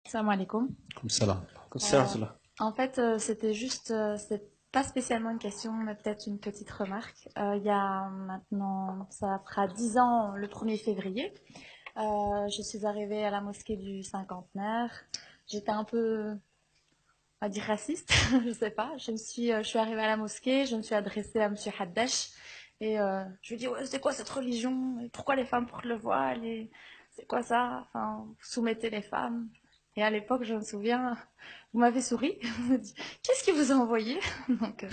Salam alaikum. Comme ça là. Comme Euh, ça là. c'était juste, c'est pas spécialement une question, mais peut-être une petite remarque. Il y a maintenant, ça fera 10 ans le 1er février. Je suis arrivée à la mosquée du cinquantenaire. J'étais un peu, on va dire raciste, je sais pas. Je suis arrivée à la mosquée, je me suis adressée à Monsieur Haddash et je lui ai dit ouais, c'est quoi cette religion? Et pourquoi les femmes portent le voile? Et c'est quoi ça? Enfin, vous soumettez les femmes. Et à l'époque, je me souviens, vous m'avez souri, vous m'avez dit qu'est-ce qui vous a envoyé? Donc,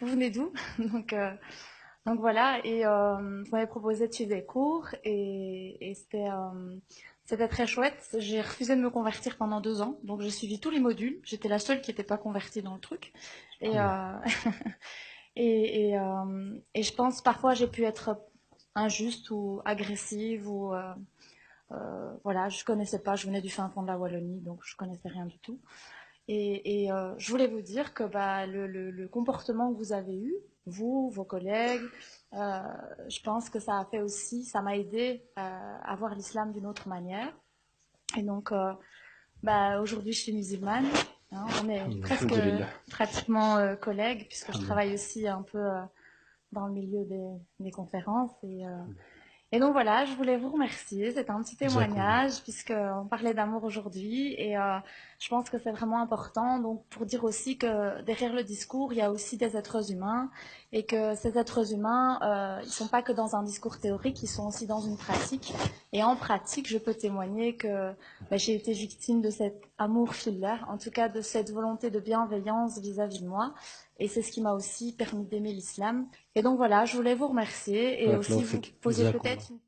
vous venez d'où? Donc, euh, donc voilà, et vous m'avez proposé de suivre des cours et c'était très chouette. J'ai refusé de me convertir pendant 2 ans, donc j'ai suivi tous les modules. J'étais la seule qui n'était pas convertie dans le truc. Et, Allah. et je pense parfois j'ai pu être injuste ou agressive ou voilà, je connaissais pas, je venais du fin fond de la Wallonie, donc je connaissais rien du tout. Je voulais vous dire que bah, le comportement que vous avez eu, vous, vos collègues, euh, je pense que ça a fait aussi, ça m'a aidé à voir l'islam d'une autre manière. Et donc, bah, aujourd'hui, je suis musulmane. Hein, on est presque Alhamdulillah. pratiquement collègues, puisque je Alhamdulillah. travaille aussi un peu dans le milieu des conférences. Et donc voilà, je voulais vous remercier. C'était un petit Jazakallah. témoignage puisqu'on parlait d'amour aujourd'hui et je pense que c'est vraiment important. Donc pour dire aussi que derrière le discours, il y a aussi des êtres humains et que ces êtres humains, ils sont pas que dans un discours théorique, ils sont aussi dans une pratique. Et en pratique, je peux témoigner que j'ai été victime de cet amour fillah, en tout cas de cette volonté de bienveillance vis-à-vis de moi. Et c'est ce qui m'a aussi permis d'aimer l'islam. Et donc voilà, je voulais vous remercier et aussi Barakallahu vous fik. poser Jazakallah. peut-être une